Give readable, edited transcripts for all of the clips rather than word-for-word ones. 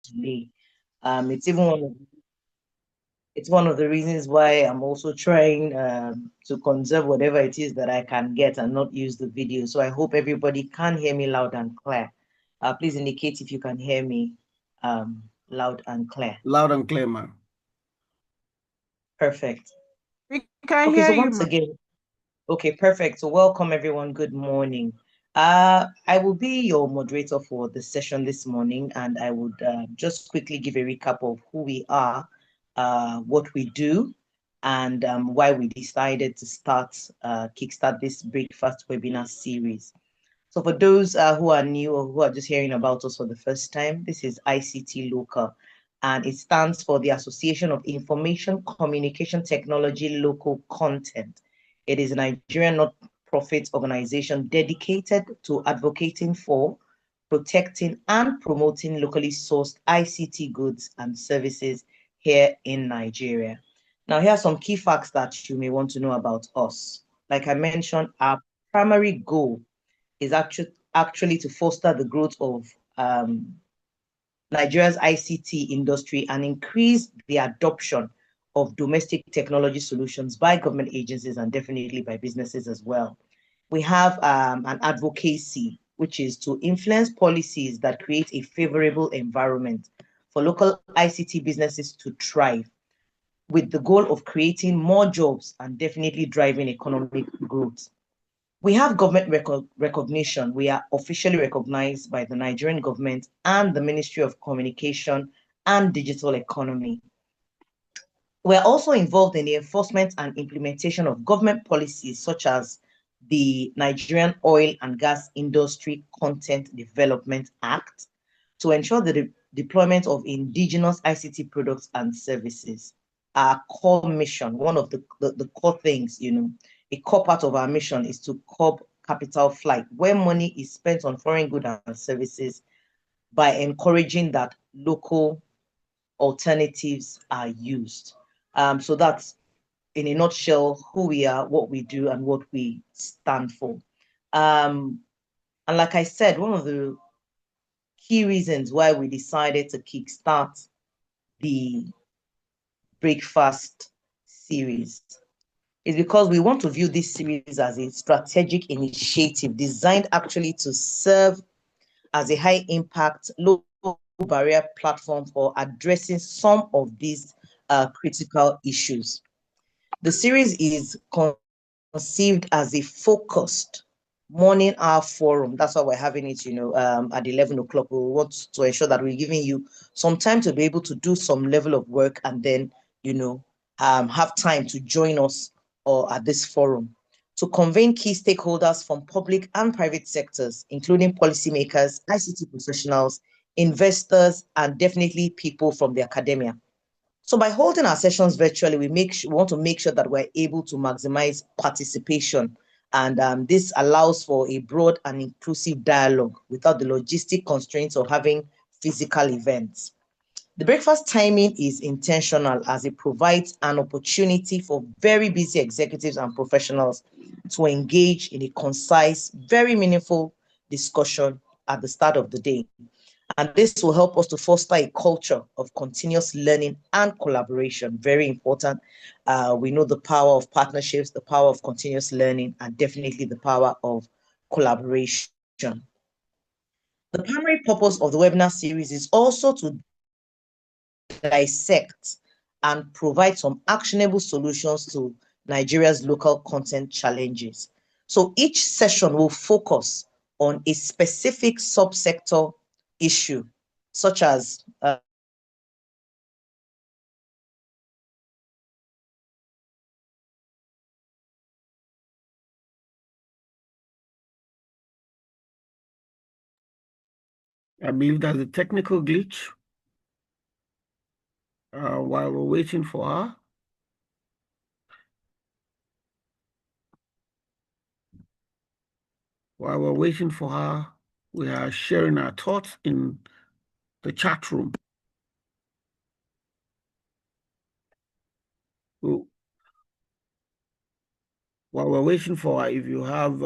delay. It's one of the reasons why I'm also trying to conserve whatever it is that I can get and not use the video. So I hope everybody can hear me loud and clear. Please indicate if you can hear me loud and clear. Loud and clear, ma'am. Perfect. We can Okay, hear so you, once again, okay, perfect. So welcome everyone. Good morning. I will be your moderator for the session this morning, and I would just quickly give a recap of who we are, what we do, and why we decided to kickstart this breakfast webinar series. So for those who are new or who are just hearing about us for the first time, this is ICTLOCA, and it stands for the Association of Information Communication Technology Local Content. It is a Nigerian not-profit organization dedicated to advocating for, protecting, and promoting locally sourced ICT goods and services here in Nigeria. Now, here are some key facts that you may want to know about us. Like I mentioned, our primary goal is actually to foster the growth of Nigeria's ICT industry and increase the adoption of domestic technology solutions by government agencies and definitely by businesses as well. We have an advocacy, which is to influence policies that create a favorable environment for local ICT businesses to thrive, with the goal of creating more jobs and definitely driving economic growth. We have government recognition. We are officially recognized by the Nigerian government and the Ministry of Communication and Digital Economy. We're also involved in the enforcement and implementation of government policies such as the Nigerian Oil and Gas Industry Content Development Act to ensure the deployment of indigenous ICT products and services. Our core mission, one of the core things, a core part of our mission is to curb capital flight, where money is spent on foreign goods and services, by encouraging that local alternatives are used. So that's, in a nutshell, who we are, what we do, and what we stand for. And like I said, one of the key reasons why we decided to kickstart the breakfast series is because we want to view this series as a strategic initiative designed actually to serve as a high impact, low barrier platform for addressing some of these critical issues. The series is conceived as a focused morning hour forum. That's why we're having it, at 11 o'clock. We want to ensure that we're giving you some time to be able to do some level of work and then, have time to join us or at this forum to convene key stakeholders from public and private sectors, including policymakers, ICT professionals, investors, and definitely people from the academia. So by holding our sessions virtually, we want to make sure that we're able to maximize participation. And this allows for a broad and inclusive dialogue without the logistic constraints of having physical events. The breakfast timing is intentional as it provides an opportunity for very busy executives and professionals to engage in a concise, very meaningful discussion at the start of the day. And this will help us to foster a culture of continuous learning and collaboration. Very important. We know the power of partnerships, the power of continuous learning, and definitely the power of collaboration. The primary purpose of the webinar series is also to dissect and provide some actionable solutions to Nigeria's local content challenges. So each session will focus on a specific subsector issue, such as I believe that's a technical glitch. While we're waiting for her. While we're waiting for her, we are sharing our thoughts in the chat room. While we're waiting for her, if you have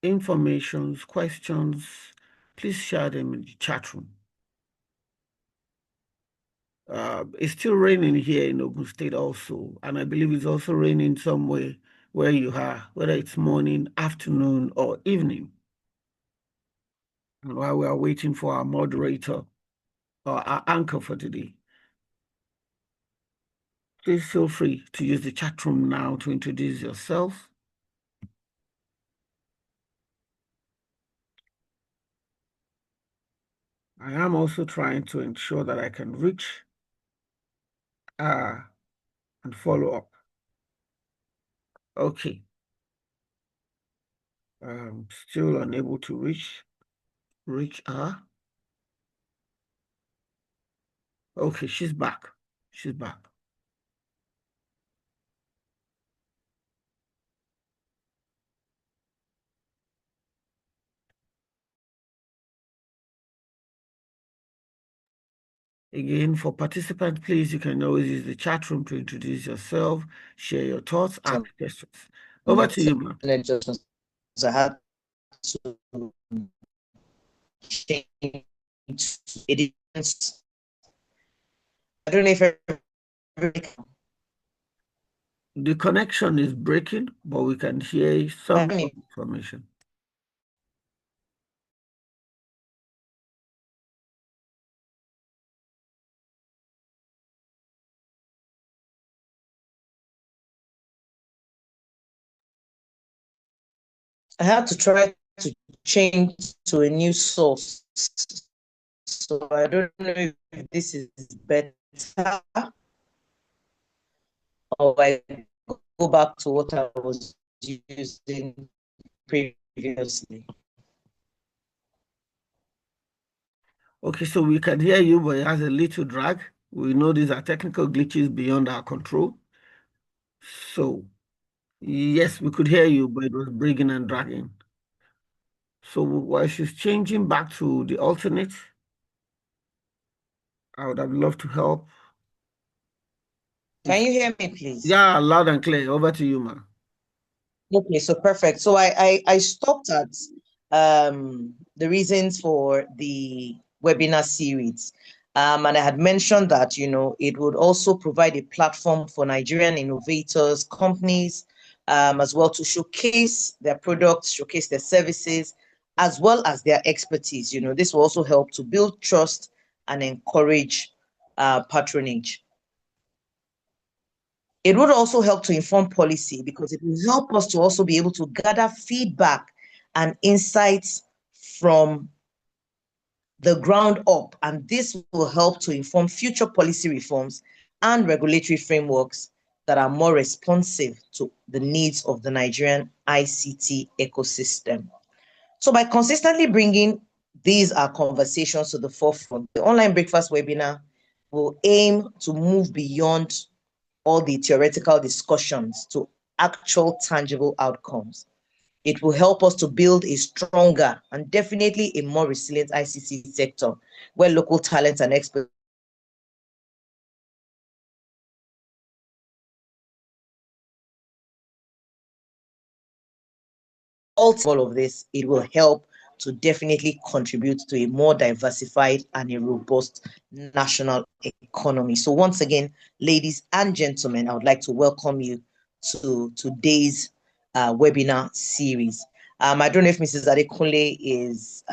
informations, questions, please share them in the chat room. It's still raining here in Ogun State also, and I believe it's also raining somewhere where you are, whether it's morning, afternoon, or evening. And while we are waiting for our moderator or our anchor for today, please feel free to use the chat room now to introduce yourself. I am also trying to ensure that I can reach and follow up. Okay. Still unable to reach her. Okay, she's back. She's back. Again, for participants, please, you can always use the chat room to introduce yourself, share your thoughts, ask questions. Over to you, ma'am. I had to change editions. I don't know if the connection is breaking, but we can hear some information. I had to try to change to a new source. So I don't know if this is better or I go back to what I was using previously. Okay, so we can hear you, but it has a little drag. We know these are technical glitches beyond our control. So, yes, we could hear you, but it was breaking and dragging. So while she's changing back to the alternate, I would have loved to help. Can you hear me, please? Yeah, loud and clear. Over to you, ma. Okay, so perfect. So I stopped at the reasons for the webinar series. And I had mentioned that, it would also provide a platform for Nigerian innovators, companies, as well to showcase their products, showcase their services, as well as their expertise. This will also help to build trust and encourage patronage. It would also help to inform policy because it will help us to also be able to gather feedback and insights from the ground up. And this will help to inform future policy reforms and regulatory frameworks that are more responsive to the needs of the Nigerian ICT ecosystem. So by consistently bringing these conversations to the forefront, the online breakfast webinar will aim to move beyond all the theoretical discussions to actual tangible outcomes. It will help us to build a stronger and definitely a more resilient ICT sector where local talents and experts all of this, it will help to definitely contribute to a more diversified and a robust national economy. So once again, ladies and gentlemen, I would like to welcome you to today's webinar series. I don't know if Mrs. Adekunle is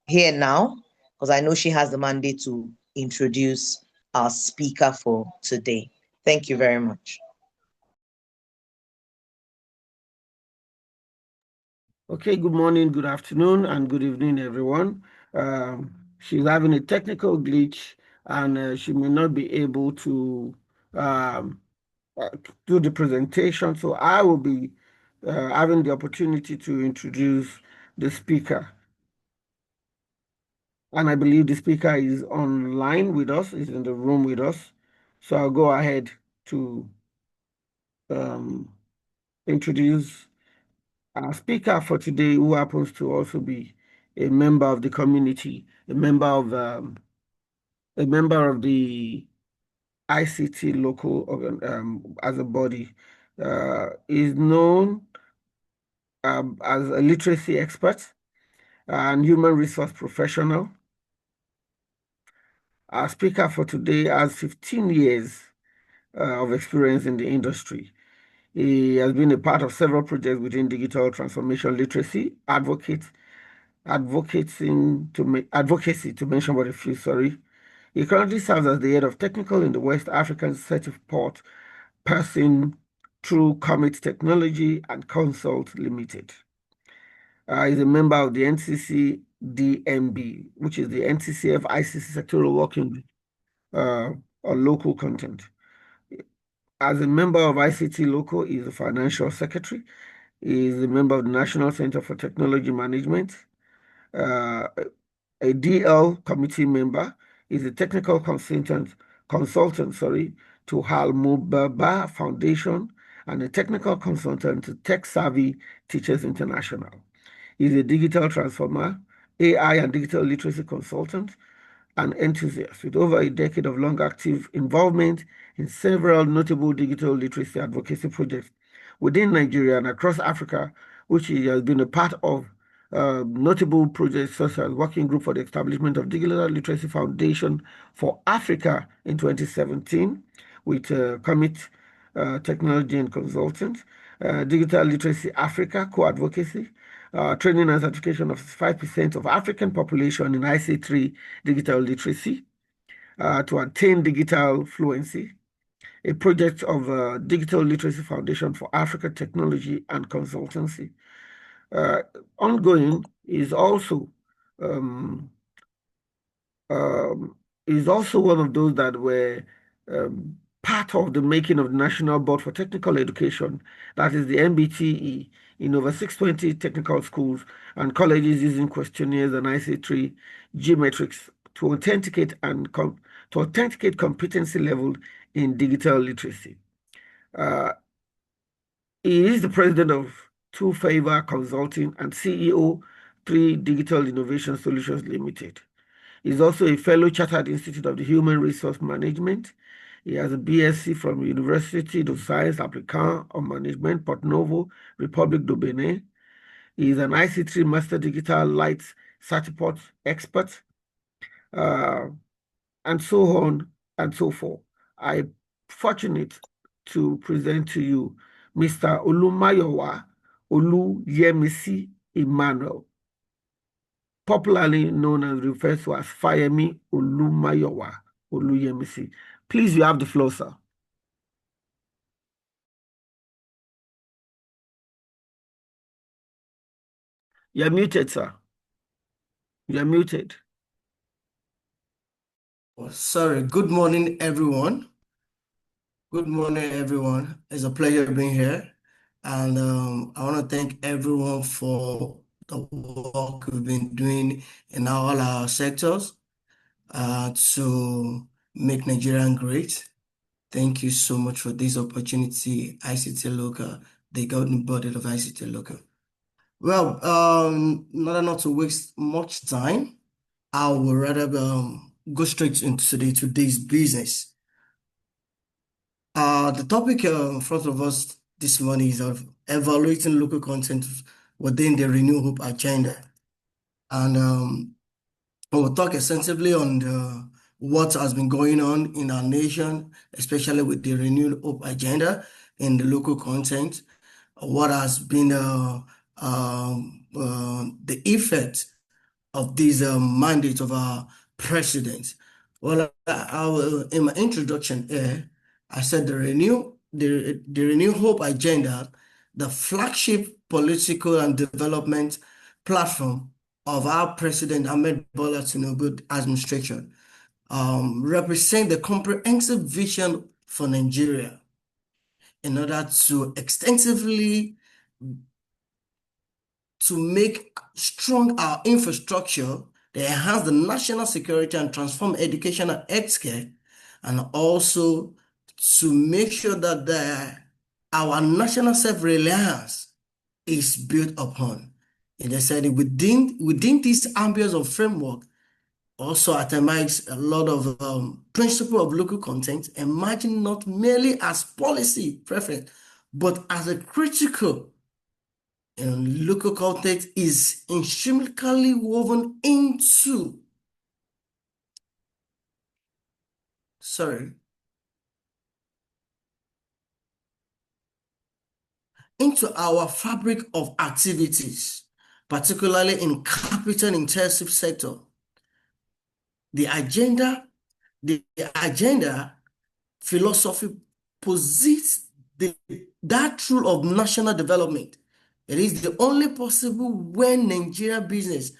here now, because I know she has the mandate to introduce our speaker for today. Thank you very much. Okay, good morning, good afternoon, and good evening, everyone. She's having a technical glitch, and she may not be able to do the presentation. So I will be having the opportunity to introduce the speaker. And I believe the speaker is online with us, is in the room with us. So I'll go ahead to introduce our speaker for today, who happens to also be a member of the community, a member of the ICT local as a body, is known as a literacy expert, and human resource professional. Our speaker for today has 15 years of experience in the industry. He has been a part of several projects within digital transformation literacy, advocacy to mention but a few, sorry. He currently serves as the head of technical in the West African Certiport person through Commit Technology and Consult Limited. He's a member of the NCC DMB, which is the NCCF ICC sectoral working group on local content. As a member of ICTLOCA, he is a financial secretary. He is a member of the National Center for Technology Management, a DL committee member. Is a technical consultant, to Hal Mubaba Foundation and a technical consultant to Tech Savvy Teachers International. He's a digital transformer, AI and digital literacy consultant, and enthusiast with over a decade of long active involvement in several notable digital literacy advocacy projects within Nigeria and across Africa, which he has been a part of notable projects such as Working Group for the Establishment of Digital Literacy Foundation for Africa in 2017 with Commit Technology and Consultants, Digital Literacy Africa Co-Advocacy, training and certification of 5% of African population in IC3 digital literacy to attain digital fluency, a project of Digital Literacy Foundation for Africa Technology and Consultancy. Ongoing is also um, one of those that were part of the making of the National Board for Technical Education, that is the NBTE, in over 620 technical schools and colleges using questionnaires and IC3 geometrics to authenticate competency level in digital literacy. He is the president of Two Favor Consulting and CEO 3 Digital Innovation Solutions Limited. He's also a fellow Chartered Institute of the Human Resource Management. He has a BSc from University of Sciences Appliquées on Management, Porto Novo, Republic du Benin. He is an IC3 Master Digital Lights Certiport expert, and so on and so forth. I'm fortunate to present to you Mr. Olumayowa Oluyemisi Emmanuel, popularly known and referred to as Fayemi Olumayowa Oluyemisi. Please, you have the floor, sir. You're muted, sir. You're muted. Oh, sorry. Good morning, everyone. Good morning, everyone. It's a pleasure being here. And I want to thank everyone for the work we've been doing in all our sectors to make Nigeria great. Thank you so much for this opportunity, ICTLOCA, the governing body of ICTLOCA. Well, not to waste much time, I will rather go straight into today's business. The topic in front of us this morning is of evaluating local content within the Renew Hope agenda. And we'll talk extensively on what has been going on in our nation, especially with the Renewed Hope agenda in the local content, what has been the effect of this mandate of our president. Well, in my introduction here, I said the Renew Hope agenda, the flagship political and development platform of our President Ahmed Bola Tinubu administration, represent the comprehensive vision for Nigeria in order to extensively to make strong our infrastructure, to enhance the national security and transform education and healthcare, and also to make sure that our national self-reliance is built upon. And I said within this ambience of framework, also atomize a lot of principle of local content, emerging not merely as policy preference, but as a critical and local content is intrinsically woven into, into our fabric of activities, particularly in capital-intensive sector. The agenda philosophy posits that rule of national development. It is the only possible when Nigeria business,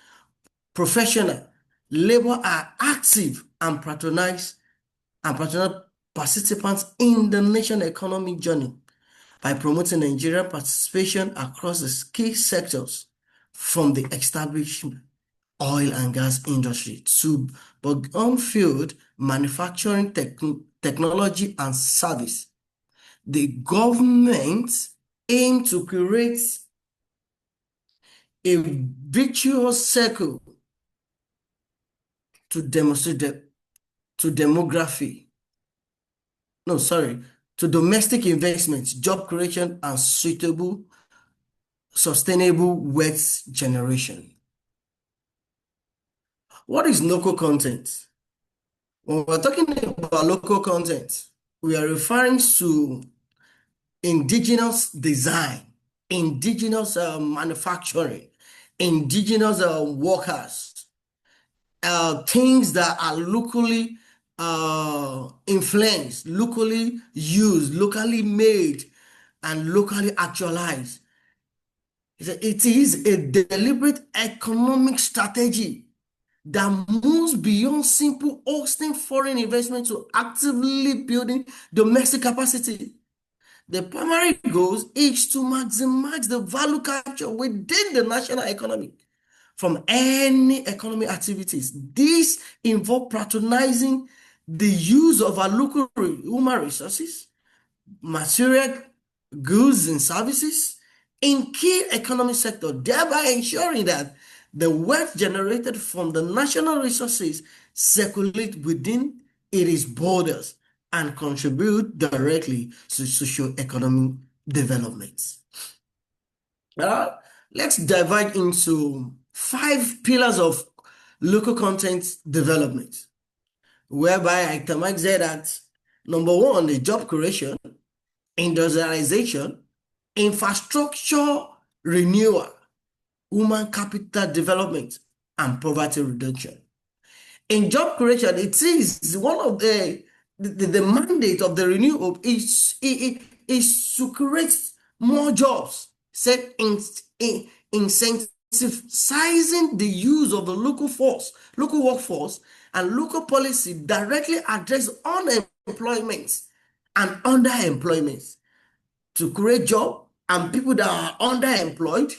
professional, labor are active and patronize participants in the national economic journey by promoting Nigerian participation across the key sectors from the established oil and gas industry to on-field manufacturing, technology and service. The government aim to create a virtuous circle to demonstrate to domestic investments, job creation, and sustainable wealth generation. What is local content? When we're talking about local content, we are referring to indigenous design, indigenous manufacturing, indigenous workers, things that are locally influenced, locally used, locally made, and locally actualized. It is a deliberate economic strategy that moves beyond simple hosting foreign investment to actively building domestic capacity. The primary goal is to maximize the value capture within the national economy from any economic activities. This involves patronizing the use of our local human resources, material goods and services in key economic sector, thereby ensuring that the wealth generated from the national resources circulate within its borders and contribute directly to socio-economic development. Let's divide into 5 pillars of local content development, whereby I can say that number 1 is job creation, industrialization, infrastructure renewal, human capital development, and poverty reduction. In job creation, it is one of the mandate of the renewal is to create more jobs, set incentivizing the use of the local workforce, and local policy directly address unemployment and underemployment to create job, and people that are underemployed,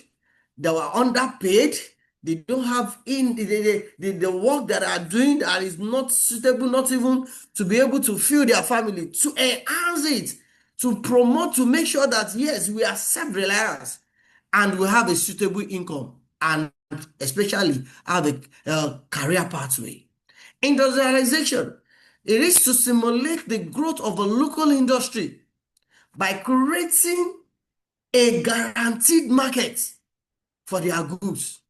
that were underpaid, they don't have the work that are doing that is not suitable, not even to be able to feed their family, to enhance it, to promote, to make sure that yes, we are self-reliant and we have a suitable income, and especially have a career pathway. Industrialization, it is to stimulate the growth of a local industry by creating a guaranteed market for their goods.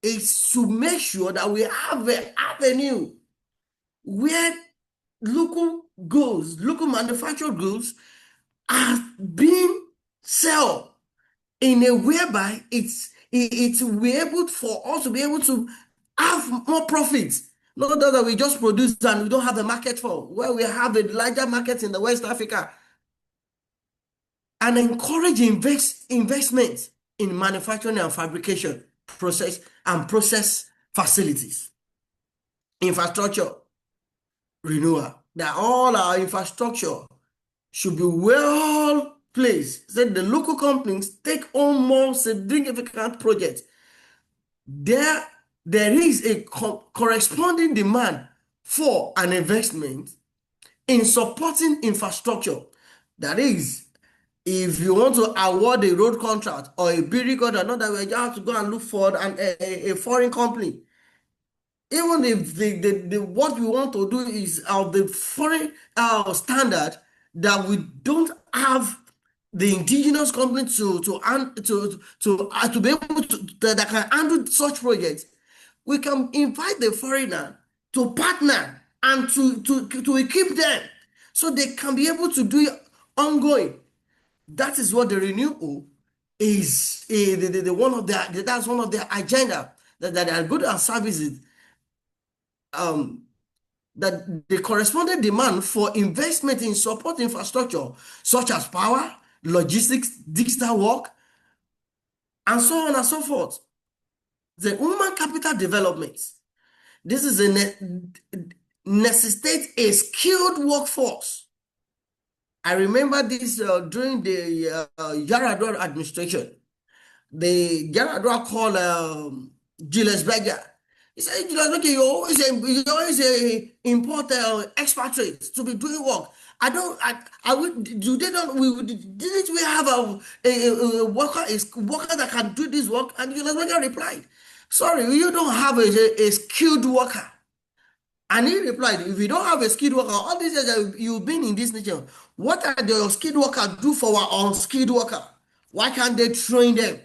It's to make sure that we have an avenue where local goods, local manufactured goods are being sold in a whereby it will be able for us to be able to have more profits. Not that we just produce and we don't have a market for, where we have a larger market in the West Africa, and encourage investment in manufacturing and fabrication process facilities, infrastructure renewal. That all our infrastructure should be well placed, so the local companies take on more significant projects. There is a corresponding demand for an investment in supporting infrastructure. That is, if you want to award a road contract or a building contract, not that we just have to go and look for a foreign company. Even if what we want to do is of the foreign standard, that we don't have the indigenous company to be able to that can handle such projects, we can invite the foreigner to partner and to equip them so they can be able to do it ongoing. That is what the renewal is. One of their that's one of their agenda that they are good at services. That the corresponding demand for investment in support infrastructure such as power, logistics, digital work, and so on and so forth. The human capital development. This is necessitates a skilled workforce. I remember this during the Yaradua administration. The Yaradua called Julius Berger. He said, Julius Berger, you always import expatriates to be doing work. Didn't we have a worker that can do this work? And Julius Berger replied, sorry, you don't have a skilled worker. And he replied, if you don't have a skilled worker, all these years that you've been in this nation, what are the skilled workers do for our unskilled worker? Why can't they train them?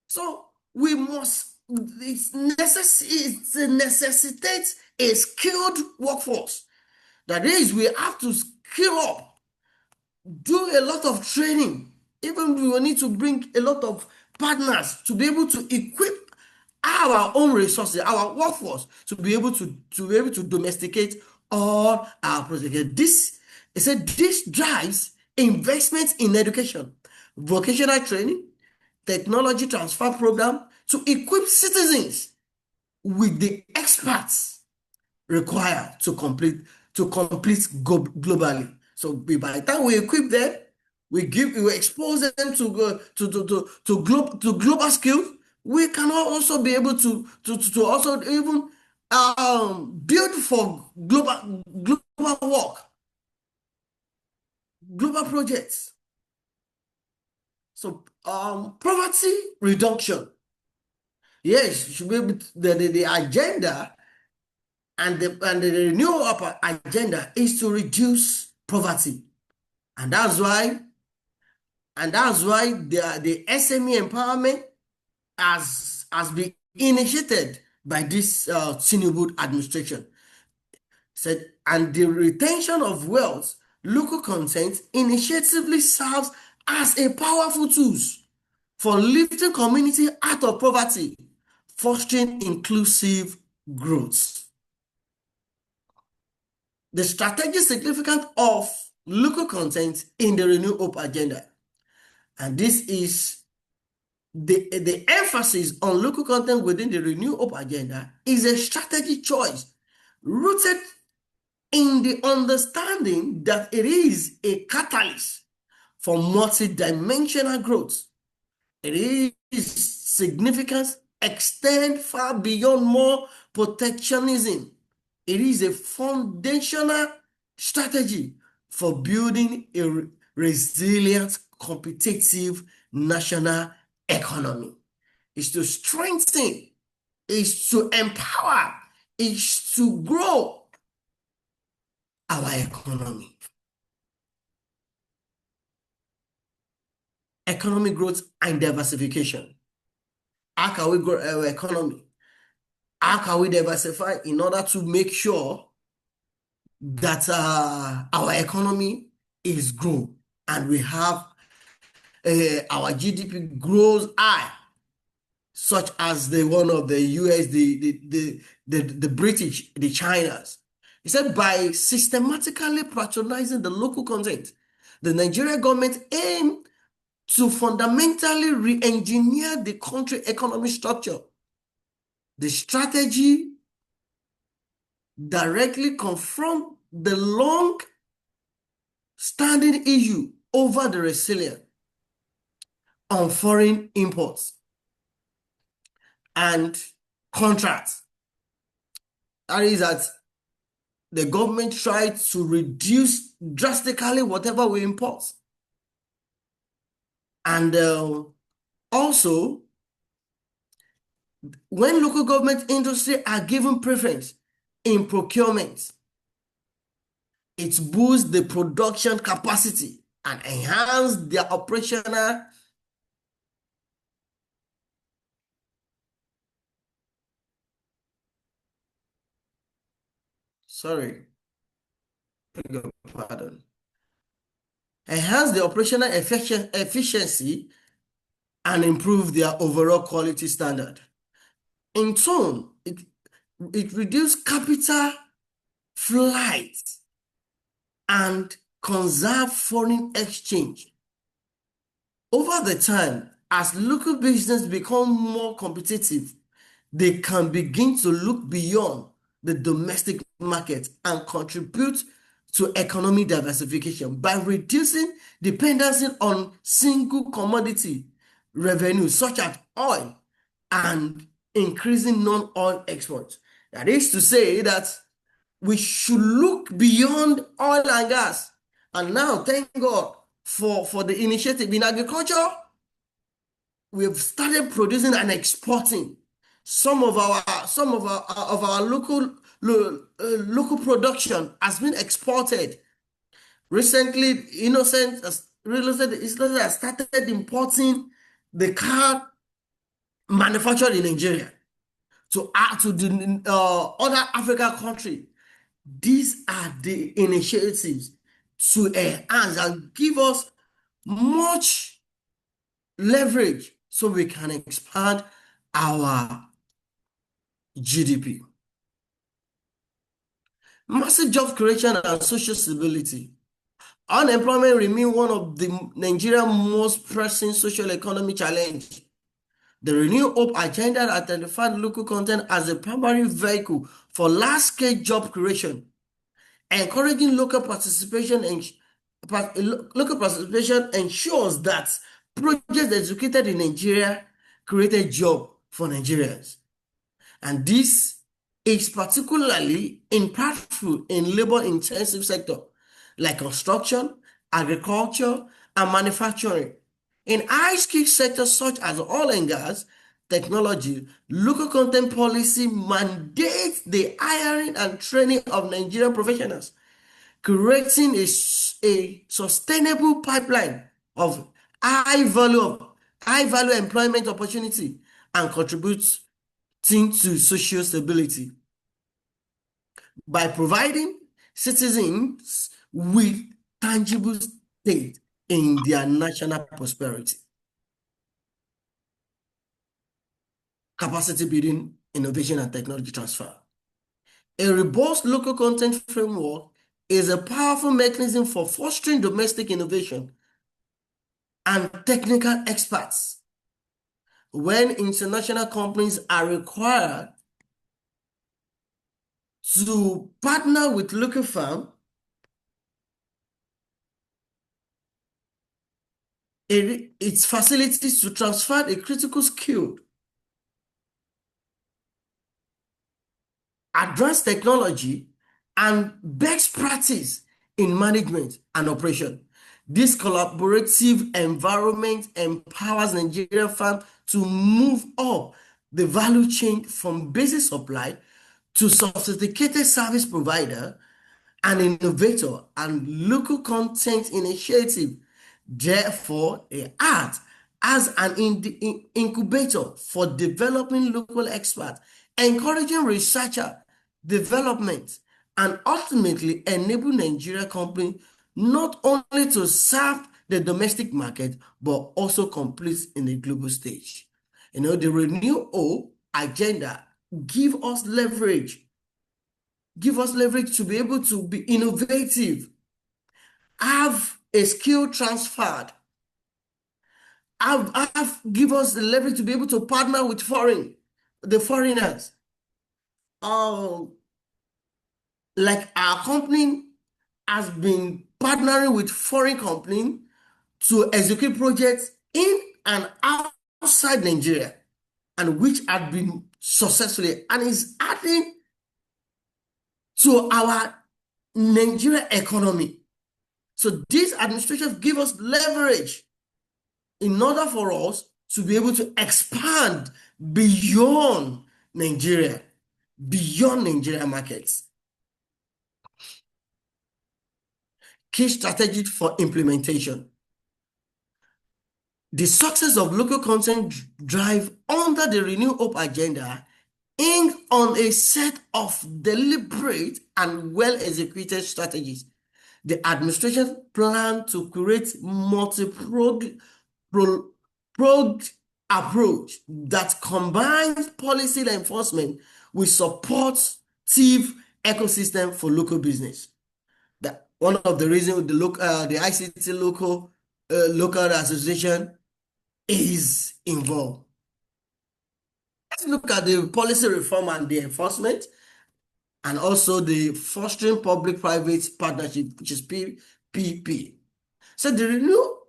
So we must, it necessitates a skilled workforce. That is, we have to skill up, do a lot of training. Even we will need to bring a lot of partners to be able to equip our own resources, our workforce, to be able to domesticate all our projects. This drives investment in education, vocational training, technology transfer program to equip citizens with the experts required to complete globally. So by the time we equip them, we expose them to global skills. We can also be able to also even build for global work, global projects. So poverty reduction. Yes, should be able to, the agenda and the renewal agenda is to reduce poverty, and that's why the SME empowerment has been initiated by this Tinubu administration. Said, and the retention of wealth, local content initiatively serves as a powerful tool for lifting community out of poverty, fostering inclusive growth. The strategic significance of local content in the Renew Hope agenda, and this is the emphasis on local content within the Renew Hope agenda is a strategic choice rooted in the understanding that it is a catalyst for multidimensional growth. It is significance extend far beyond more protectionism. It is a foundational strategy for building a resilient, competitive national economy. It's to strengthen, it's to empower, it's to grow our economy. Economic growth and diversification. How can we grow our economy? How can we diversify in order to make sure that our economy is grown and we have our GDP grows high, such as the one of the US, the British, the Chinas? He said, by systematically patronizing the local content, the Nigerian government aimed to fundamentally re-engineer the country economic structure. The strategy directly confront the long-standing issue over the resilience on foreign imports and contracts. That is that the government tried to reduce drastically whatever we import. And also, when local government industry are given preference in procurement, it boosts the production capacity and enhance their operational sorry, pardon. Enhance the operational efficiency and improve their overall quality standard. In turn, it reduces capital flight and conserve foreign exchange. Over the time, as local business become more competitive, they can begin to look beyond the domestic market and contribute to economic diversification by reducing dependency on single commodity revenue such as oil and increasing non-oil exports. That is to say that we should look beyond oil and gas. And now, thank God for the initiative in agriculture. We've started producing and exporting some of our local production has been exported. Recently, Innocent has started importing the car manufactured in Nigeria to add to the other African country. These are the initiatives to enhance and give us much leverage so we can expand our GDP. Massive job creation and social stability. Unemployment remains one of the Nigeria's most pressing social economic challenges. The Renew Hope agenda identified local content as a primary vehicle for large-scale job creation, encouraging local participation ensures that projects executed in Nigeria created jobs for Nigerians. And this is particularly impactful in labor-intensive sectors like construction, agriculture, and manufacturing. In high-skill sectors such as oil and gas, technology, local content policy mandates the hiring and training of Nigerian professionals, creating a sustainable pipeline of high-value employment opportunity and contributes to social stability by providing citizens with tangible stake in their national prosperity. Capacity building, innovation, and technology transfer. A robust local content framework is a powerful mechanism for fostering domestic innovation and technical experts. When international companies are required to partner with local firms, its facilities to transfer a critical skill, advanced technology, and best practice in management and operation. This collaborative environment empowers Nigerian firms to move up the value chain from basic supply to sophisticated service provider, an innovator, and local content initiative. Therefore, it acts as an incubator for developing local experts, encouraging researcher development, and ultimately enable Nigerian companies not only to serve the domestic market, but also compete in the global stage. The Renew Hope agenda give us leverage to be able to be innovative, have a skill transferred, give us the leverage to be able to partner with foreigners. Like our company has been partnering with foreign companies to execute projects in and outside Nigeria, and which have been successfully and is adding to our Nigeria economy. So this administration give us leverage in order for us to be able to expand beyond Nigeria markets. key strategies for implementation. The success of local content drive under the Renew Hope agenda hing on a set of deliberate and well-executed strategies. The administration plan to create multi-pronged approach that combines policy enforcement with supportive ecosystem for local business. That one of the reasons the ICTLOCA local association is involved. Let's look at the policy reform and the enforcement, and also the fostering public-private partnership, which is PPP. So the Renew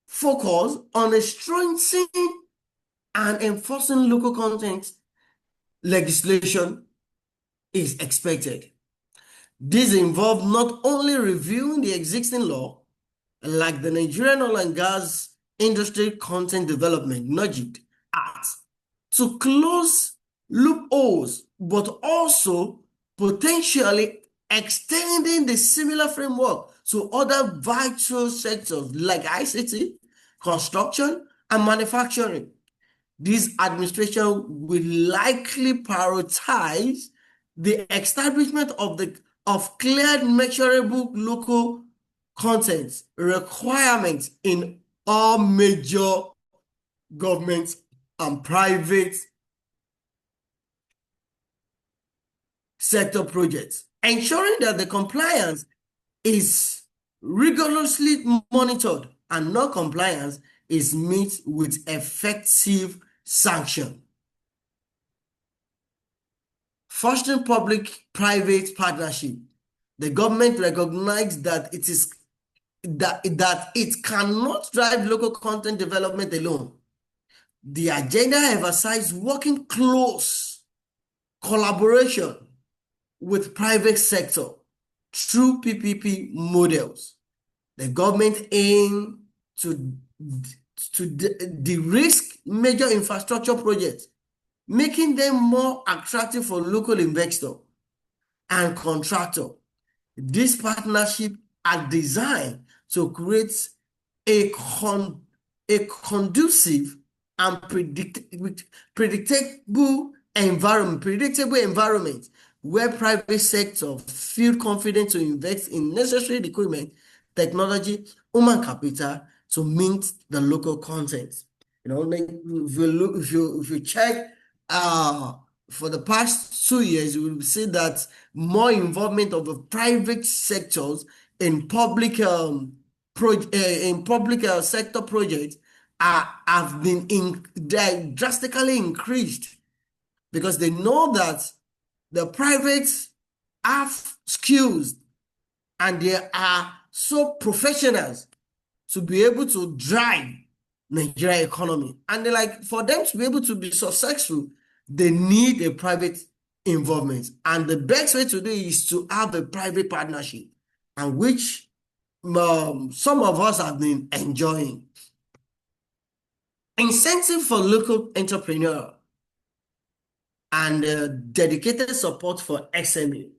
focus on strengthening and enforcing local content legislation is expected. This involves not only reviewing the existing law, like the Nigerian Oil and Gas Industry Content Development (NOGID) Act, to close loopholes, but also potentially extending the similar framework to other vital sectors like ICT, construction, and manufacturing. This administration will likely prioritize the establishment of clear, measurable local content requirements in all major government and private sector projects, ensuring that the compliance is rigorously monitored and non-compliance is met with effective sanction. Fostering public-private partnership. The government recognizes that it cannot drive local content development alone. The agenda emphasizes working close collaboration with private sector through PPP models. The government aims to de-risk major infrastructure projects, making them more attractive for local investors and contractors. This partnership are designed to create a conducive and predictable environment where private sector feel confident to invest in necessary equipment, technology, human capital to meet the local content. If you check for the past 2 years, you will see that more involvement of the private sectors in public sector projects have been drastically increased, because they know that the private have skills and they are so professionals to be able to drive Nigeria economy. And for them to be able to be successful, they need a private involvement. And the best way to do it is to have a private partnership, and which some of us have been enjoying. Incentive for local entrepreneurs and dedicated support for SME.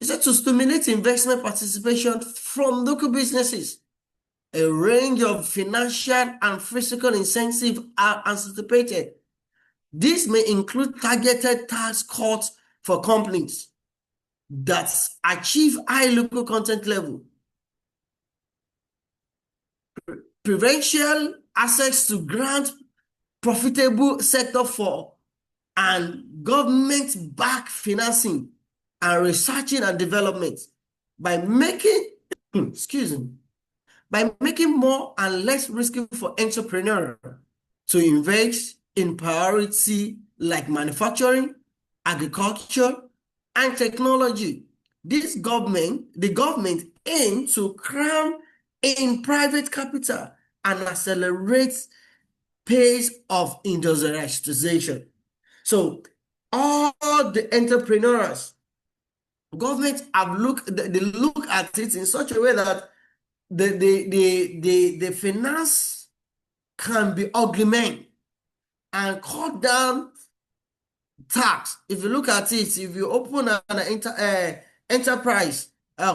Is to stimulate investment participation from local businesses. A range of financial and physical incentives are anticipated. This may include targeted tax cuts for companies that achieve high local content level, preferential access to grant profitable sector for, and government-backed financing and researching and development by making more and less risky for entrepreneurs to invest in priority like manufacturing, agriculture, and technology. The government aims to cram in private capital and accelerate pace of industrialization. So all the entrepreneurs, government look at it in such a way that the finance can be augmented and cut down tax. If you look at it, if you open an enterprise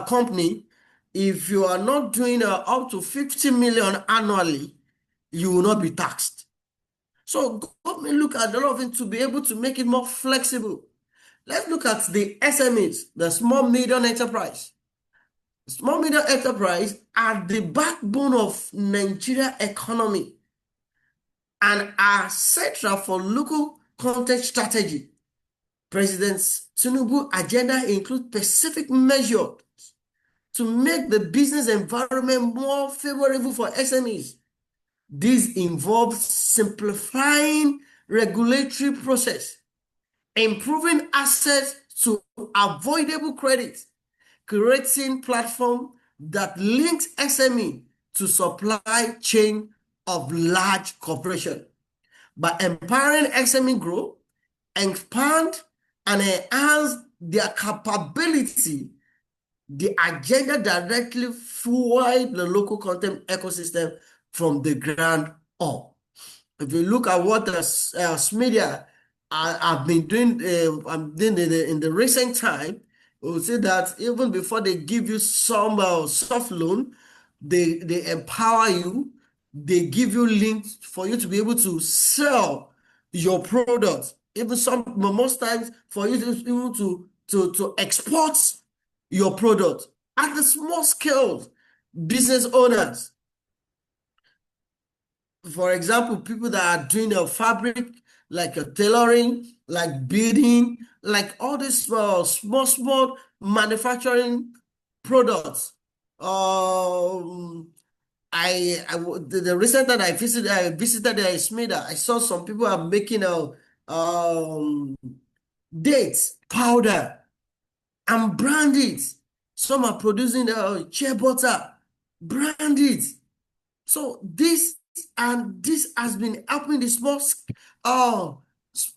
company if you are not doing up to 50 million annually, you will not be taxed. So government look at a lot of things to be able to make it more flexible. Let's look at the SMEs, the small medium enterprise. Small medium enterprise are the backbone of Nigeria economy and are central for local content strategy. President Tinubu's agenda includes specific measures to make the business environment more favorable for SMEs. This involves simplifying regulatory process, improving access to avoidable credit, creating platform that links SME to supply chain of large corporation. By empowering SME grow, expand, and enhance their capability, the agenda directly fuel the local content ecosystem from the ground up. If you look at what the media have been doing in the recent time, we'll see that even before they give you some soft loan, they empower you, they give you links for you to be able to sell your product. Even most times for you to be able to export your product at the small scale. Business owners, for example, people that are doing a fabric, like a tailoring, like beading, like all these small manufacturing products. The recent time I visited Smeda, I saw some people are making dates powder and brand it. Some are producing shea butter, brand it. So this has been helping the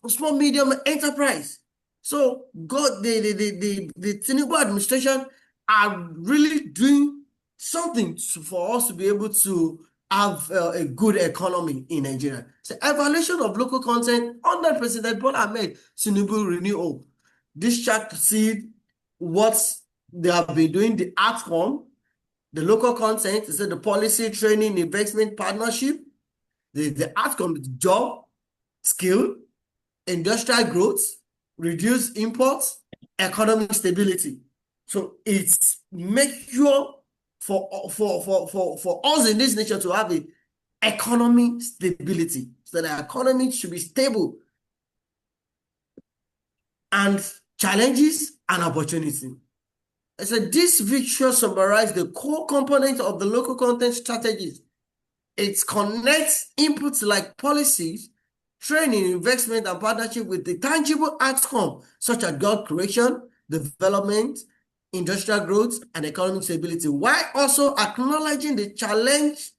small medium enterprise. So the Tinubu administration are really doing something for us to be able to have a good economy in Nigeria. So evaluation of local content under President Bola Ahmed Tinubu Renew Hope. This chart to see what they have been doing, the outcome, the local content, is the policy, training, investment, partnership, the outcome is job, skill, industrial growth, reduce imports, economic stability. So it's make sure for us in this nation to have the economic stability. So the economy should be stable. And challenges and opportunity. So this visual summarizes the core components of the local content strategies. It connects inputs like policies, training, investment, and partnership with the tangible outcome, such as job creation, development, industrial growth, and economic stability, while also acknowledging the challenges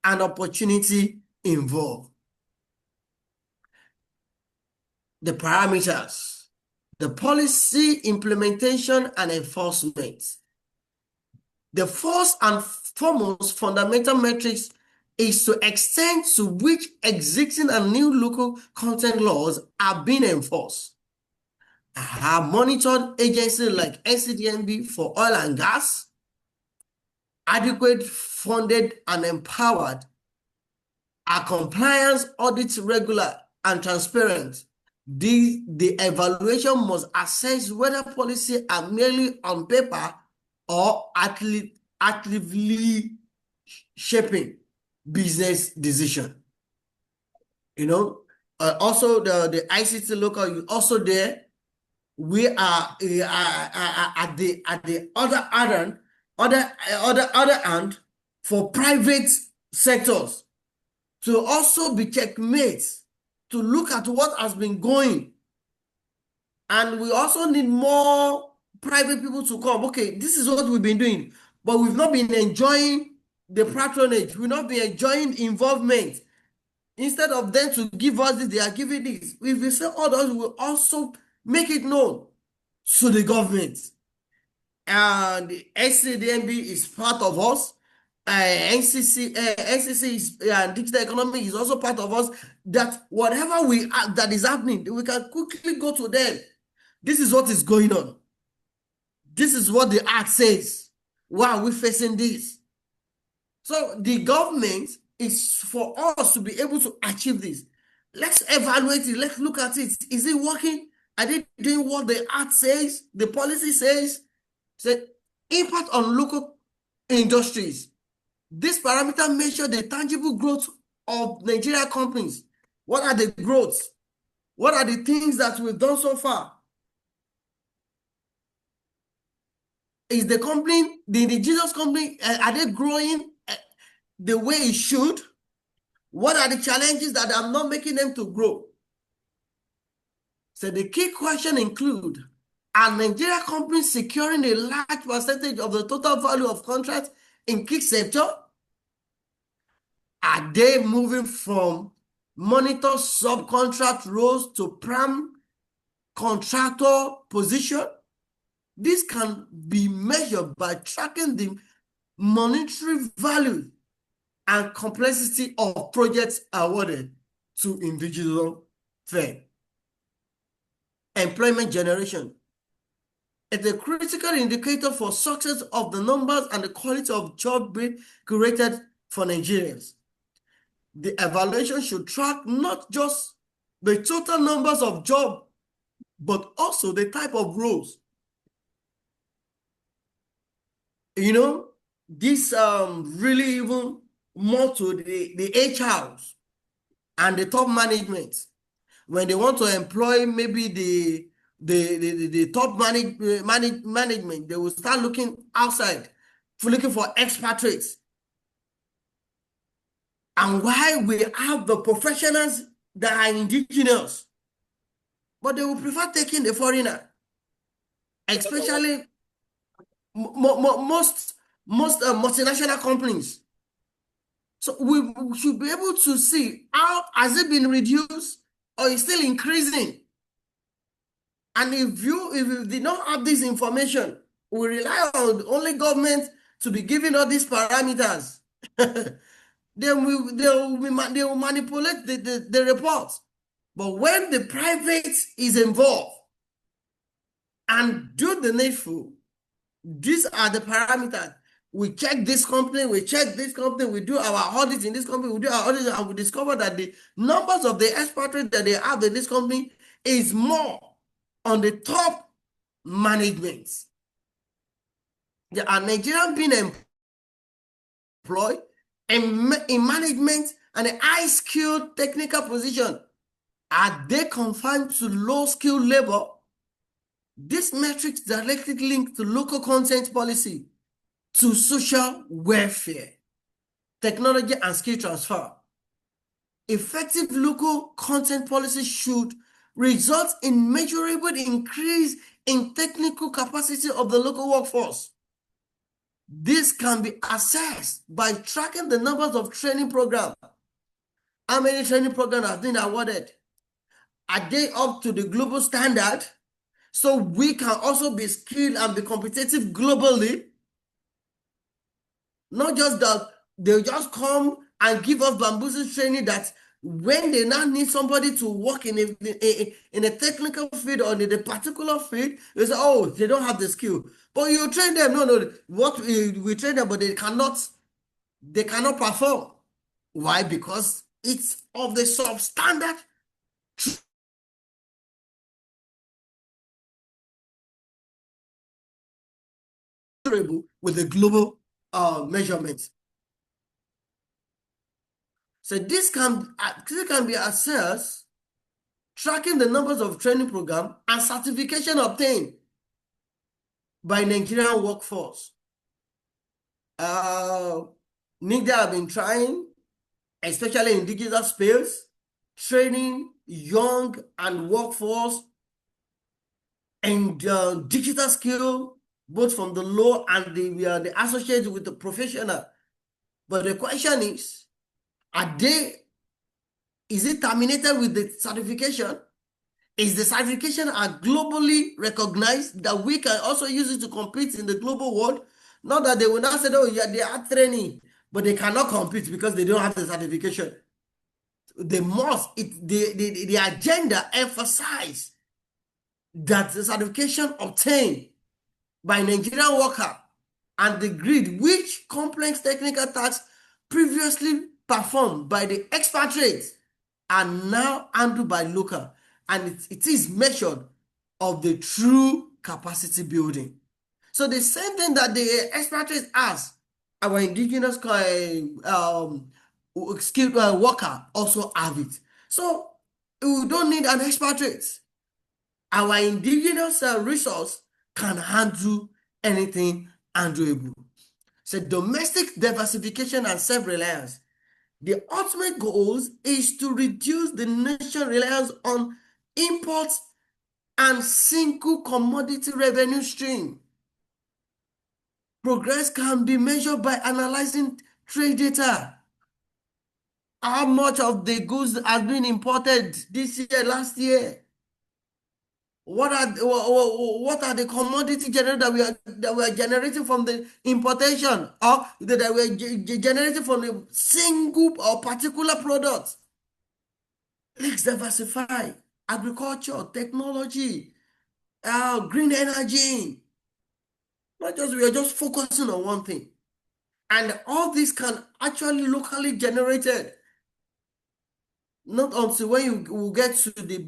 and opportunity involved. The parameters, the policy implementation and enforcement. The first and foremost fundamental metrics is to extent to which existing and new local content laws are being enforced. I have monitored agencies like NCDMB for oil and gas, adequate, funded, and empowered. Our compliance audits regular and transparent. The evaluation must assess whether policies are merely on paper or actively shaping business decision. Also the ICTLOCA is also there. We are at the other hand for private sectors to also be checkmates, to look at what has been going. And we also need more private people to come. Okay, this is what we've been doing, but we've not been enjoying the patronage. We've not been enjoying involvement. Instead of them to give us this, they are giving this. If we say others, will also make it known to the government. And the SCDMB is part of us. NCC is digital economy is also part of us. That whatever that is happening, we can quickly go to them. This is what is going on. This is what the act says. Why are we facing this? So the government is for us to be able to achieve this. Let's evaluate it. Let's look at it. Is it working? Are they doing what the act says, the policy says? So impact on local industries. This parameter measure the tangible growth of Nigeria companies. What are the growths? What are the things that we've done so far? Is the company, the indigenous company, are they growing the way it should? What are the challenges that are not making them to grow? So the key question include, are Nigeria companies securing a large percentage of the total value of contracts in key sector? Are they moving from monitor subcontract roles to prime contractor position? This can be measured by tracking the monetary value and complexity of projects awarded to individual firms. Employment generation. It's a critical indicator for success of the numbers and the quality of job being created for Nigerians. The evaluation should track not just the total numbers of jobs, but also the type of roles. You know, this really even more to the HRs and the top management. When they want to employ maybe the top management, they will start looking outside, looking for expatriates. And why we have the professionals that are indigenous, but they will prefer taking the foreigner, especially most multinational companies. So we should be able to see how has it been reduced or is still increasing. And if you did not have this information, we rely on only government to be giving all these parameters. They will manipulate the reports. But when the private is involved and do the needful, these are the parameters. We check this company, we check this company, we do our audit in this company, we do our audit, and we discover that the numbers of the expatriates that they have in this company is more on the top management. There are Nigerians being employed in management and a high-skilled technical position. Are they confined to low-skilled labor? This metrics directly linked to local content policy, to social welfare, technology and skill transfer. Effective local content policy should result in measurable increase in technical capacity of the local workforce. This can be assessed by tracking the numbers of training programs. How many training programs have been awarded? Are they up to the global standard? So we can also be skilled and be competitive globally. Not just that they'll just come and give us bamboozle training that when they now need somebody to work in a technical field or in a particular field, they say, oh, they don't have the skill. But you train them. No. What we train them, but they cannot perform. Why? Because it's of the substandard with the global measurements. So this can be assessed, tracking the numbers of training program and certification obtained by Nigerian workforce. NIGDA have been trying, especially in digital space, training young and workforce and digital skill, both from the law and the associated with the professional. But the question is it terminated with the certification? Is the certification are globally recognized that we can also use it to compete in the global world? Not that they will not say, oh, yeah, they are training, but they cannot compete because they don't have the certification. They must, the agenda emphasize that the certification obtained by Nigerian worker and the grid, which complex technical tasks previously performed by the expatriates are now handled by local, and it is measured of the true capacity building. So the same thing that the expatriates ask, our indigenous skilled worker also have it. So we don't need an expatriate. Our indigenous resource can handle anything handleable. So domestic diversification and self-reliance. The ultimate goal is to reduce the nation's reliance on imports and single commodity revenue stream. Progress can be measured by analyzing trade data. How much of the goods has been imported this year, last year? What are the commodity generators that we are generating from the importation, or that we are generating from a single or particular product? Let's diversify agriculture, technology, green energy. Not just we are just focusing on one thing, and all this can actually locally generated. Not until when you will get to the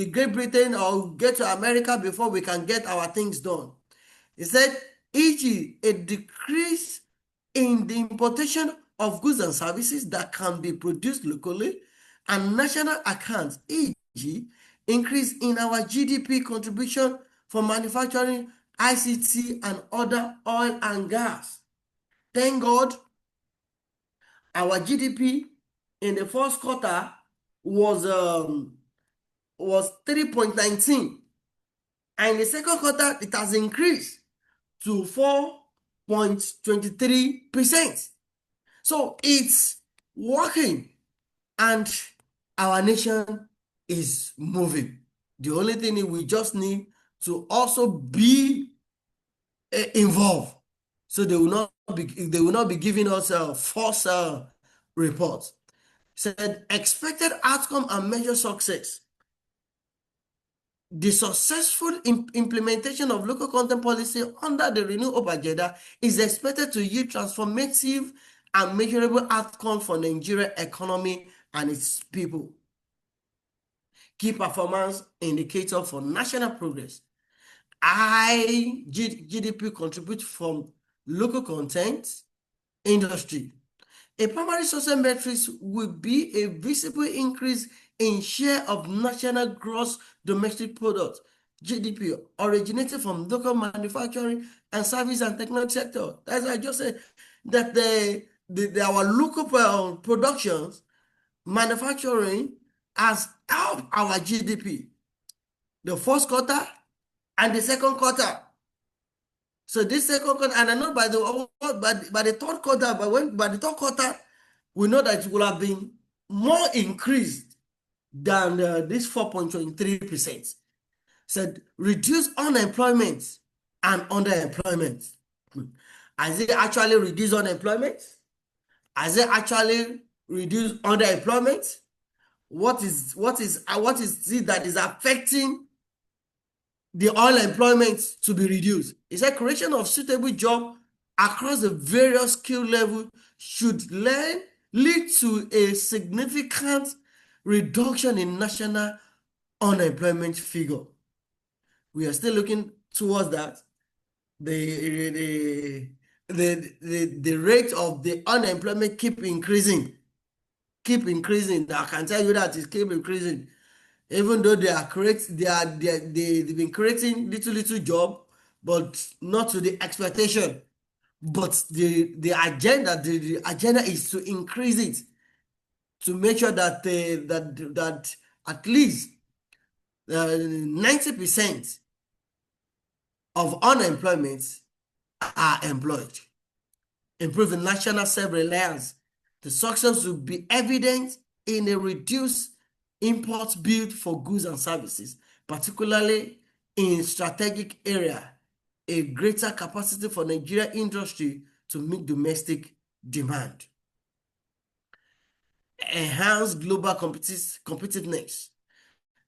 Great Britain or get to America before we can get our things done. He said, e.g., a decrease in the importation of goods and services that can be produced locally, and national accounts, e.g., increase in our GDP contribution for manufacturing, ICT, and other oil and gas. Thank God, our GDP in the first quarter was 3.19, and in the second quarter it has increased to 4.23%. So it's working, and our nation is moving. The only thing is we just need to also be involved, so they will not be giving us false reports. Said expected outcome and measure success. The successful implementation of local content policy under the Renew Hope agenda is expected to yield transformative and measurable outcomes for Nigerian economy and its people. Key performance indicator for national progress. High GDP contribute from local content industry. A primary social metrics will be a visible increase in share of national gross domestic product, GDP, originated from local manufacturing and service and technology sector. As I just said, that our local productions, manufacturing has helped our GDP. The first quarter and the second quarter. So this second quarter, and I know by the third quarter, by the third quarter, we know that it will have been more increased than this 4.23%. Said reduce unemployment and underemployment. Has it actually reduced unemployment? Has it actually reduced underemployment? What is it that is affecting the unemployment to be reduced? It's a creation of suitable job across the various skill levels should lead to a significant reduction in national unemployment figure. We are still looking towards that. The rate of the unemployment keep increasing. I can tell you that it keep increasing. Even though they've been creating little job, but not to the expectation. But the agenda is to increase it, to make sure that that at least 90% of unemployment are employed. Improving national self-reliance. The success will be evident in a reduced import bill for goods and services, particularly in strategic area, a greater capacity for Nigerian industry to meet domestic demand. Enhance global competitiveness.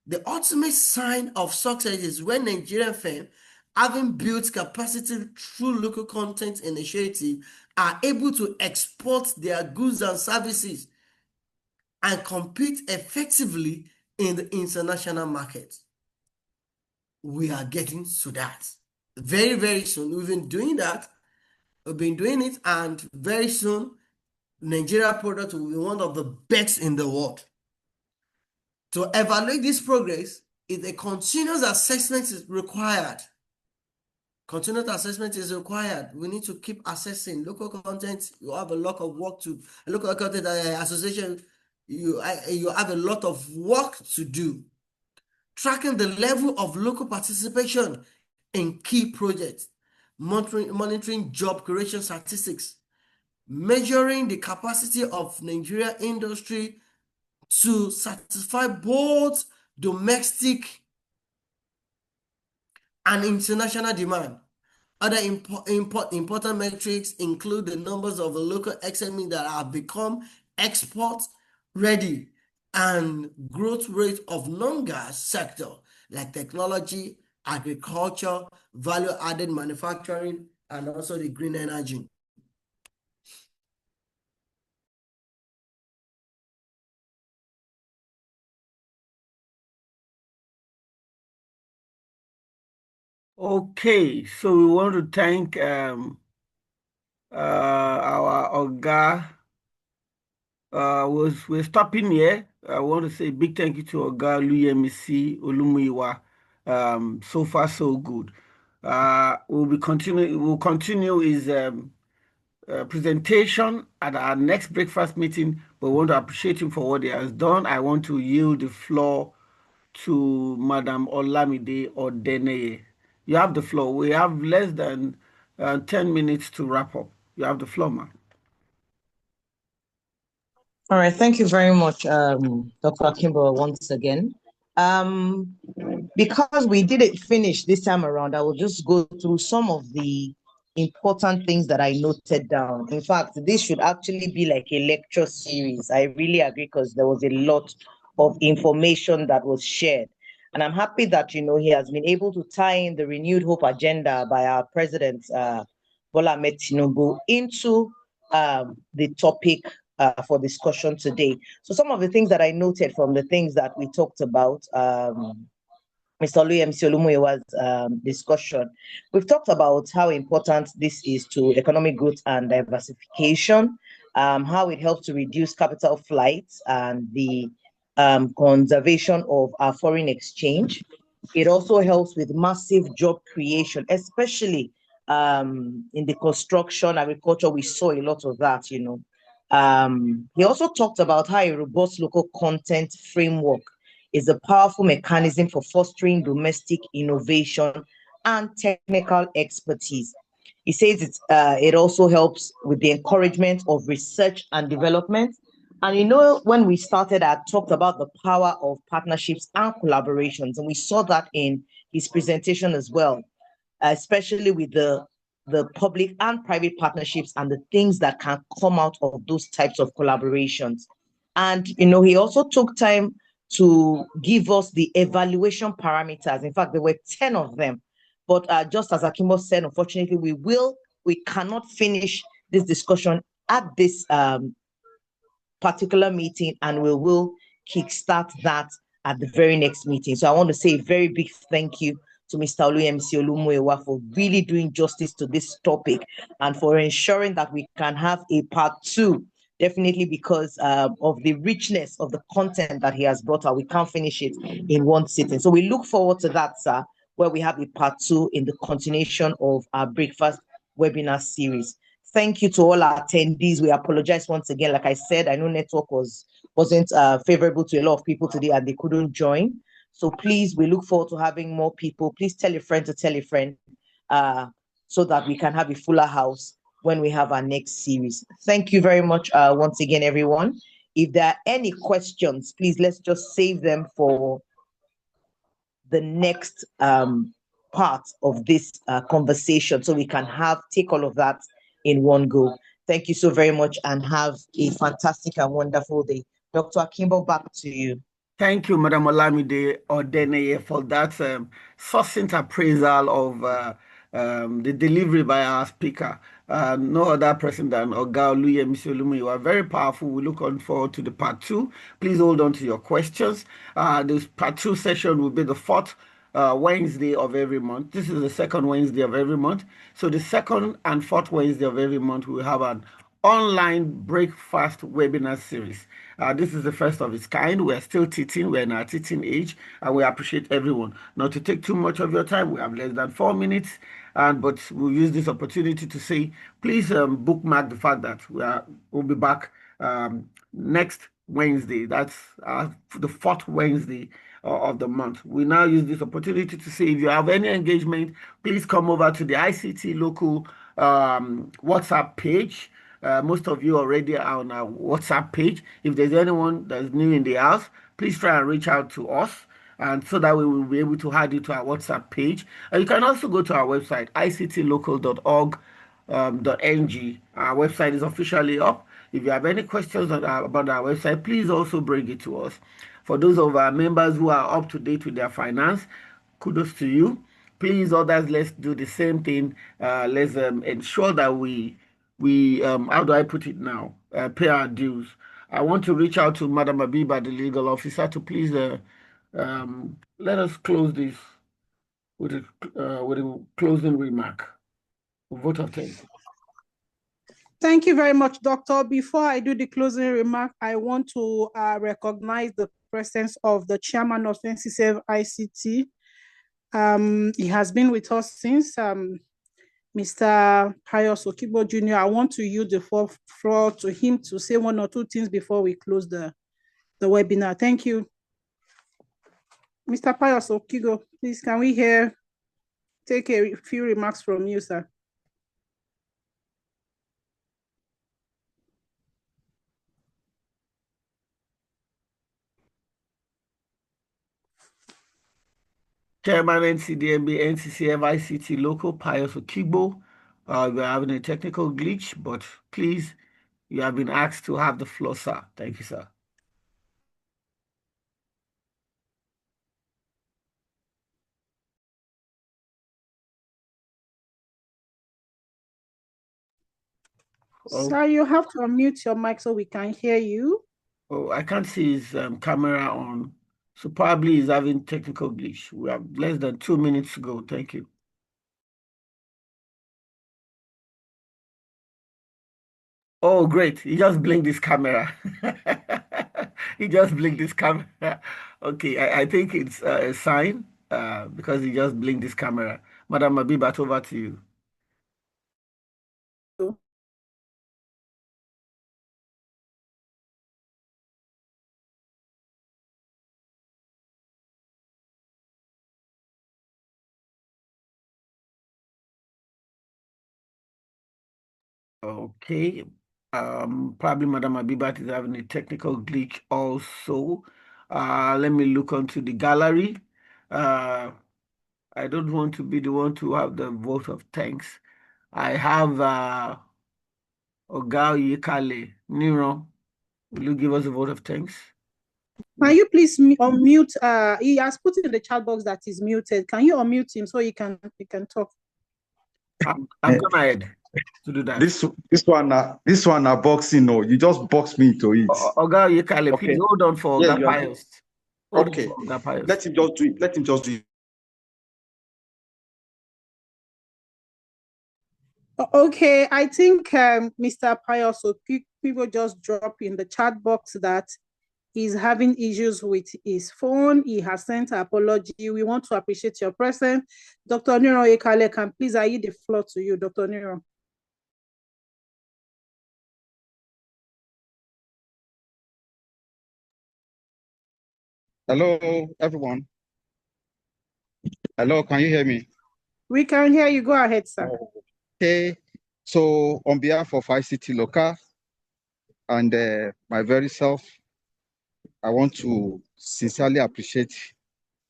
The ultimate sign of success is when Nigerian firms having built capacity through local content initiative, are able to export their goods and services and compete effectively in the international market. We are getting to that very, very soon. We've been doing that. We've been doing it, and very soon, Nigeria product will be one of the best in the world. To evaluate this progress, a continuous assessment is required. Continuous assessment is required. We need to keep assessing local content. You have a lot of work to local content association. You have a lot of work to do. Tracking the level of local participation in key projects, monitoring job creation statistics, measuring the capacity of Nigeria industry to satisfy both domestic and international demand. Other important metrics include the numbers of the local SMEs that have become export ready and growth rate of non-gas sector like technology, agriculture, value-added manufacturing, and also the green energy. Okay, so we want to thank our Oga. We're stopping here. I want to say a big thank you to Oga Luyemisi Olumuyiwa. So far, so good. We'll continue his presentation at our next breakfast meeting, but we want to appreciate him for what he has done. I want to yield the floor to Madam Olamide Odeneye. You have the floor. We have less than 10 minutes to wrap up. You have the floor, ma'am. All right, thank you very much, Dr. Akimbo, once again. Because we didn't finish this time around, I will just go through some of the important things that I noted down. In fact, this should actually be like a lecture series. I really agree, because there was a lot of information that was shared. And I'm happy that, he has been able to tie in the renewed hope agenda by our president, Bola Ahmed Tinubu, into the topic for discussion today. So some of the things that I noted from the things that we talked about, Mr. Luyemisi Olumuyiwa's discussion, we've talked about how important this is to economic growth and diversification, how it helps to reduce capital flights and the conservation of our foreign exchange. It also helps with massive job creation, especially in the construction, agriculture. We saw a lot of that, He also talked about how a robust local content framework is a powerful mechanism for fostering domestic innovation and technical expertise. He says it also helps with the encouragement of research and development. And when we started, I talked about the power of partnerships and collaborations, and we saw that in his presentation as well, especially with the public and private partnerships and the things that can come out of those types of collaborations. And, he also took time to give us the evaluation parameters. In fact, there were 10 of them. But just as Akimbo said, unfortunately, we cannot finish this discussion at this particular meeting, and we will kickstart that at the very next meeting. So I want to say a very big thank you to Mr. Oluyemisi Olumuyiwa for really doing justice to this topic and for ensuring that we can have a part 2, definitely because of the richness of the content that he has brought out. We can't finish it in one sitting. So we look forward to that, sir, where we have a part 2 in the continuation of our breakfast webinar series. Thank you to all our attendees. We apologize once again. Like I said, I know network wasn't favorable to a lot of people today and they couldn't join. So please, we look forward to having more people. Please tell a friend to tell a friend so that we can have a fuller house when we have our next series. Thank you very much once again, everyone. If there are any questions, please, let's just save them for the next part of this conversation so we can take all of that in one go. Thank you so very much and have a fantastic and wonderful day. Dr. Akimbo, back to you. Thank you, Madam Olamide Odeneye, for that succinct appraisal of the delivery by our speaker. No other person than Oga Oluyemi Olumi. You are very powerful. We look forward to the part 2. Please hold on to your questions. This part 2 session will be the 4th Wednesday of every month. This is the 2nd Wednesday of every month. So the 2nd and 4th Wednesday of every month, we will have an online breakfast webinar series. This is the first of its kind. We are still teaching. We're in our teaching age, and we appreciate everyone. Not to take too much of your time, we have less than 4 minutes, but we'll use this opportunity to say, please bookmark the fact that we'll be back next Wednesday. That's the 4th Wednesday of the month. We now use this opportunity to say, if you have any engagement, please come over to the ICT local WhatsApp page. Most of you already are on our WhatsApp page. If there's anyone that's new in the house, please try and reach out to us, and so that we will be able to add you to our WhatsApp page. You can also go to our website, ictlocal.org.ng. Our website is officially up. If you have any questions about our website, please also bring it to us. For those of our members who are up to date with their finance, kudos to you. Please, others, let's do the same thing. Let's ensure that we how do I put it now? Pay our dues. I want to reach out to Madam Abiba, the legal officer, to please let us close this with a closing remark. A vote of thanks. Thank you very much, Doctor. Before I do the closing remark, I want to recognize the presence of the chairman of NCCF ICT. He has been with us since Mr. Pius Okibo Jr. I want to use the floor to him to say 1 or 2 things before we close the webinar. Thank you. Mr. Pius Okibo, please, can we take a few remarks from you, sir? Chairman NCDMB, NCCF ICT Local, Pius Okibo. We're having a technical glitch, but please, you have been asked to have the floor, sir. Thank you, sir. Sir, you have to unmute your mic so we can hear you. Oh, I can't see his camera on. So probably he's having technical glitch. We have less than 2 minutes to go. Thank you. Oh, great. He just blinked his camera. He just blinked his camera. Okay, I think it's a sign because he just blinked his camera. Madam Abibat, over to you. Okay, probably Madam Abibat is having a technical glitch also. Let me look onto the gallery. I don't want to be the one to have the vote of thanks. I have Oga Yekale Niro. Will you give us a vote of thanks? Can you please unmute? He has put in the chat box that is muted. Can you unmute him so he can talk? I'm gone ahead to do that. This one are boxing. No, you just box me into it. Oga Yekale, please hold on for Oga Pius. Okay, let him just do it. Let him just do it. Okay, I think Mr. Pius, people just drop in the chat box that he's having issues with his phone. He has sent an apology. We want to appreciate your presence. Dr. Niro Ekale, can please I yield the floor to you, Dr. Niro. Hello, everyone. Hello, can you hear me? We can hear you. Go ahead, sir. Okay, so on behalf of ICTLOCA and my very self, I want to sincerely appreciate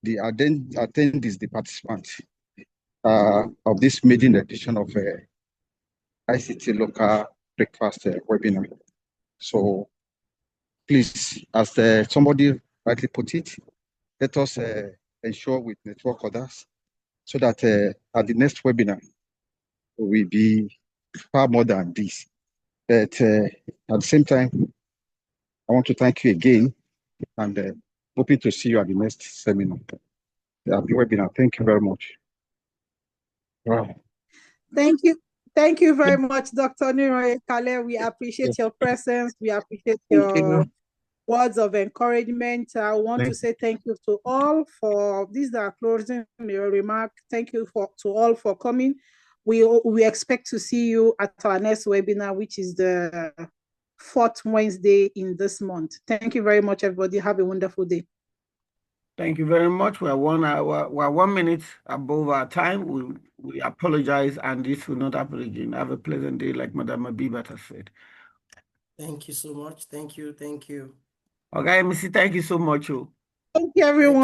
the attendees, the participants of this maiden edition of ICTLOCA breakfast webinar. So please, as somebody rightly put it. Let us ensure we network others so that at the next webinar, we'll be far more than this. But at the same time, I want to thank you again and hoping to see you at the next seminar, at the webinar. Thank you very much. Wow. Thank you. Thank you very much, Dr. Niroye Kale. We appreciate your presence. We appreciate your words of encouragement. I want to say thank you to all for these are closing your remark. Thank you to all for coming. We expect to see you at our next webinar, which is the 4th Wednesday in this month. Thank you very much, everybody. Have a wonderful day. Thank you very much. We're 1 minute above our time. We apologize, and this will not happen again. Have a pleasant day, like Madam Abibat has said. Thank you so much. Thank you. Thank you. Okay, Missy, thank you so much. Thank you, everyone.